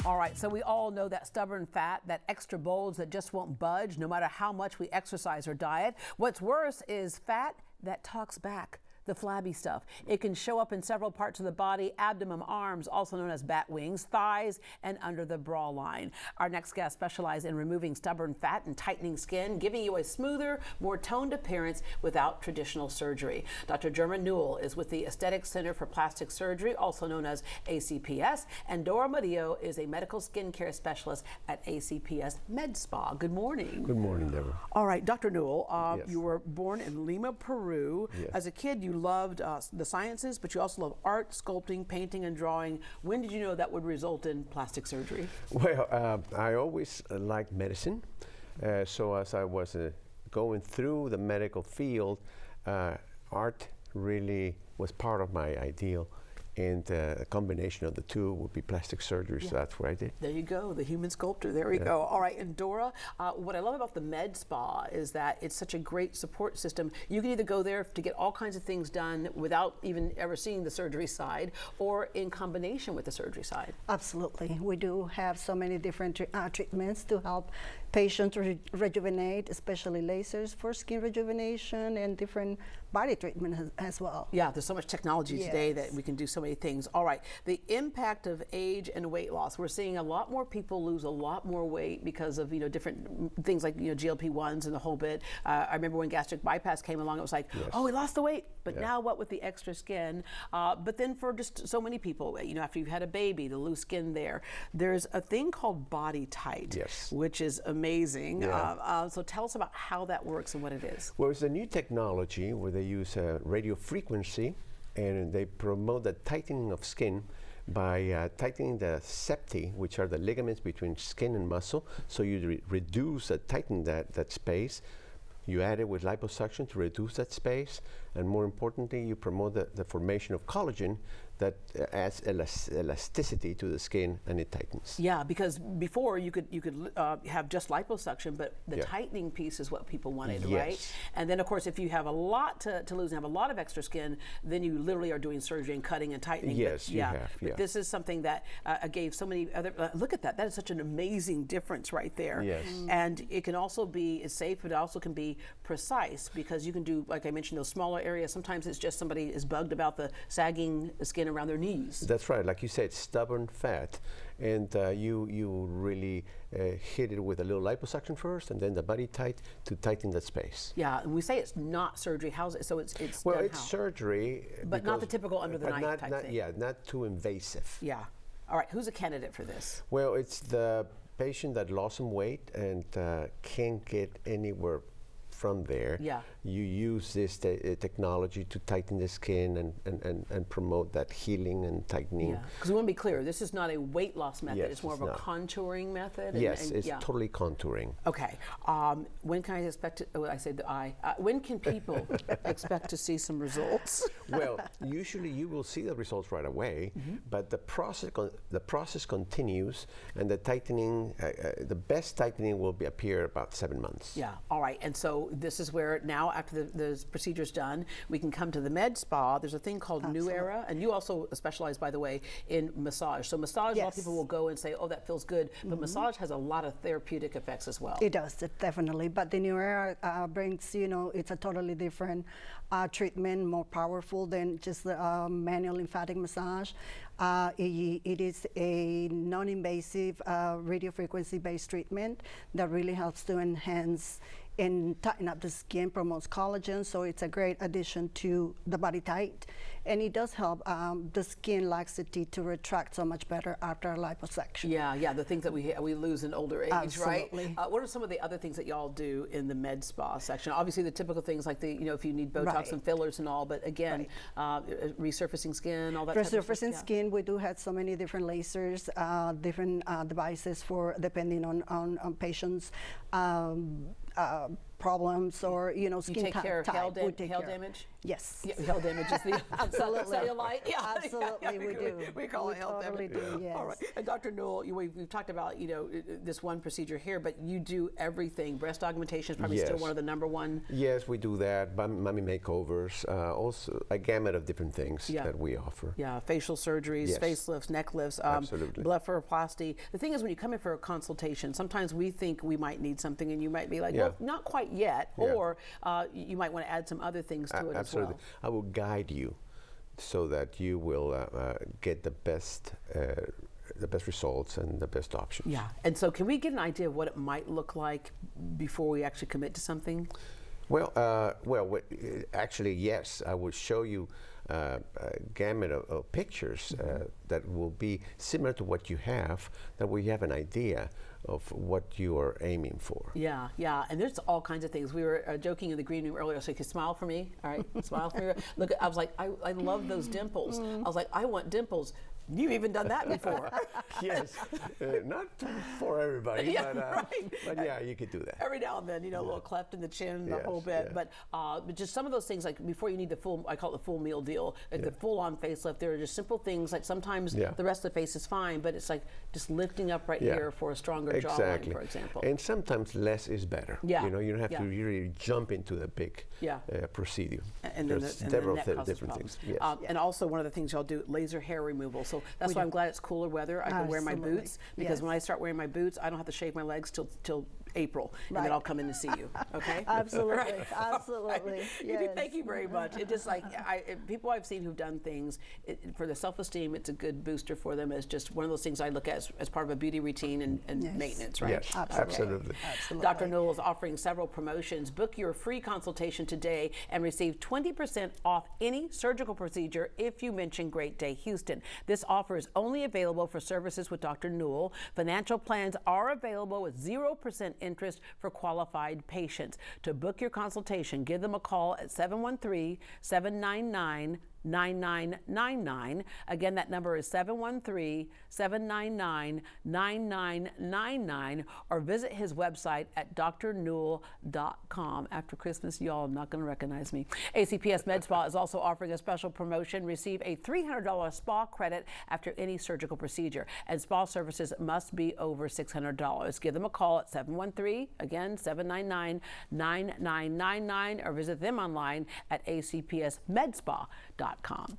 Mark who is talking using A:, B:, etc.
A: All right, so we all know that stubborn fat, that extra bulge that just won't budge no matter how much we exercise or diet. What's worse is fat that talks back. The flabby stuff. It can show up in several parts of the body: abdomen, arms, also known as bat wings, thighs, and under the bra line. Our next guest specializes in removing stubborn fat and tightening skin, giving you a smoother, more toned appearance without traditional surgery. Dr. Newall is with the Aesthetic Center for Plastic Surgery, also known as ACPS, and Dora is a medical skincare specialist at ACPS MedSpa. Good morning.
B: Good morning, Deborah.
A: All right, Dr. Newall,
B: Yes.
A: you were born in Lima, Peru.
B: Yes.
A: As a kid, you loved the sciences, but you also love art, sculpting, painting, and drawing. When did you know that would result in plastic surgery?
B: Well, I always liked medicine. So as I was going through the medical field, art really was part of my ideal. And a combination of the two would be plastic surgery, so that's what I did.
A: There you go, the human sculptor, there we go. All right, and Dora, what I love about the MedSpa is that it's such a great support system. You can either go there to get all kinds of things done without even ever seeing the surgery side, or in combination with the surgery side.
C: Absolutely. We do have so many different treatments to help patients rejuvenate, especially lasers for skin rejuvenation and different body treatment as well.
A: Yeah, there's so much technology today that we can do so many things. All right, the impact of age and weight loss. We're seeing a lot more people lose a lot more weight because of different things like GLP-1s and the whole bit. I remember when gastric bypass came along, it was like, oh, we lost the weight, but now what with the extra skin? But then for just so many people, after you've had a baby, the loose skin there's a thing called BodyTite, which is amazing. So tell us about how that works and what it is.
B: Well, it's a new technology where they use radio frequency, and they promote the tightening of skin by tightening the septi, which are the ligaments between skin and muscle. So you reduce tighten that space. You add it with liposuction to reduce that space, and more importantly, you promote the formation of collagen that adds elasticity to the skin, and it tightens.
A: Yeah, because before you could have just liposuction, but the tightening piece is what people wanted, right? And then of course, if you have a lot to lose and have a lot of extra skin, then you literally are doing surgery and cutting and tightening.
B: Yes,
A: but,
B: you have.
A: But this is something that gave so many other. Look at that! That is such an amazing difference right there.
B: Yes.
A: And it can also be safe, but it also can be precise, because you can do, like I mentioned, those smaller areas. Sometimes it's just somebody is bugged about the sagging skin around their knees.
B: That's right. Like you said, stubborn fat, and you really hit it with a little liposuction first, and then the BodyTite to tighten that space.
A: Yeah, and we say it's not surgery. How's it? So it's
B: well,
A: done
B: it's
A: how?
B: surgery,
A: but not the typical under the knife type thing.
B: Yeah, not too invasive.
A: Yeah. All right. Who's a candidate for this?
B: Well, it's the patient that lost some weight and can't get anywhere from there.
A: Yeah.
B: You use this technology to tighten the skin and promote that healing and tightening.
A: Yeah. Because we want to be clear, this is not a weight loss method.
B: Yes,
A: it's more of a contouring method.
B: Yes, it's totally contouring.
A: Okay. When can I expect to, I say the I. When can people expect to see some results?
B: Well, usually you will see the results right away, but the process continues, and the tightening, the best tightening will appear about 7 months.
A: Yeah. All right. And so this is where now, after the procedure's done, we can come to the med spa. There's a thing called New Era, and you also specialize, by the way, in massage. So massage, a lot of people will go and say, oh, that feels good, but massage has a lot of therapeutic effects as well.
C: It does, definitely. But the New Era brings, it's a totally different treatment, more powerful than just the manual lymphatic massage. It is a non-invasive radiofrequency-based treatment that really helps to enhance and tighten up the skin, promotes collagen, so it's a great addition to the BodyTite. And it does help the skin laxity to retract so much better after a liposuction.
A: Yeah, the things that we lose in older age,
C: Absolutely.
A: right? What are some of the other things that y'all do in the med spa section? Obviously the typical things like if you need Botox and fillers and all, but again, resurfacing skin, all that type of stuff.
C: Resurfacing skin, we do have so many different lasers, different devices for depending on patients. problems or
A: You
C: skin
A: take care of
C: type.
A: hail,
C: We take
A: hail
C: care.
A: damage?
C: Yes.
A: Yeah, hail damage is the
C: Absolutely.
A: cellulite. Yeah,
C: Absolutely, we do.
A: We call
C: We
A: it hail
C: totally
A: damage.
C: do, yes.
A: All right. And Dr. Newell, we've talked about this one procedure here, but you do everything. Breast augmentation is probably still
B: Yes.
A: one of the number one.
B: Yes, we do that. Mommy makeovers, also a gamut of different things
A: Yeah.
B: that we offer.
A: Yeah, facial surgeries,
B: Yes.
A: facelifts, neck lifts,
B: Absolutely.
A: blepharoplasty. The thing is, when you come in for a consultation, sometimes we think we might need something, and you might be like,
B: Yeah.
A: well, not quite yet,
B: Yeah.
A: or you might want to add some other things to it
B: Absolutely.
A: as well.
B: I will guide you so that you will get the best results and the best options.
A: Yeah, and so can we get an idea of what it might look like before we actually commit to something?
B: Well, actually, yes. I will show you a gamut of pictures that will be similar to what you have, that we have an idea of what you are aiming for.
A: Yeah, yeah, and there's all kinds of things. We were joking in the green room earlier, so you could smile for me, all right? Smile for me. Look, I was like, I love those dimples. I was like, I want dimples. You've even done that before.
B: Yes, not for everybody,
A: Yeah,
B: but,
A: right.
B: but yeah, you could do that.
A: Every now and then, a little cleft in the chin, the
B: Yes,
A: whole bit.
B: yeah.
A: But just some of those things, like before you need the full, I call it the full meal deal, like the full-on facelift. There are just simple things, like sometimes
B: Yeah.
A: the rest of the face is fine, but it's like just lifting up right
B: Yeah.
A: here for a stronger
B: Exactly.
A: jawline, for example.
B: And sometimes less is better.
A: Yeah.
B: You don't have
A: Yeah.
B: to really jump into the big
A: Yeah.
B: procedure.
A: And then
B: There's
A: the
B: several
A: neck causes
B: different
A: problems.
B: things. Yes.
A: And also one of the things y'all do, laser hair removal. So that's why I'm glad it's cooler weather. I can wear my
C: Absolutely.
A: boots, because
C: Yes.
A: when I start wearing my boots, I don't have to shave my legs till April, and then
C: Right.
A: I'll come in to see you. Okay?
C: Absolutely.
A: Right.
C: Absolutely.
A: You do,
C: Yes.
A: thank you very much. It just like people I've seen who've done things for their self-esteem, it's a good booster for them. It's just one of those things I look at as part of a beauty routine and
C: Yes.
A: maintenance, right?
B: Yes, absolutely.
C: Absolutely.
A: Dr. Newell is offering several promotions. Book your free consultation today and receive 20% off any surgical procedure if you mention Great Day Houston. This offer is only available for services with Dr. Newell. Financial plans are available with 0% interest for qualified patients. To book your consultation, give them a call at 713-799-9999. Again, that number is 713-799-9999, or visit his website at drnewell.com. After Christmas, y'all are not going to recognize me. ACPS MedSpa is also offering a special promotion. Receive a $300 spa credit after any surgical procedure, and spa services must be over $600. Give them a call at 713-799-9999, or visit them online at acpsmedspa.com.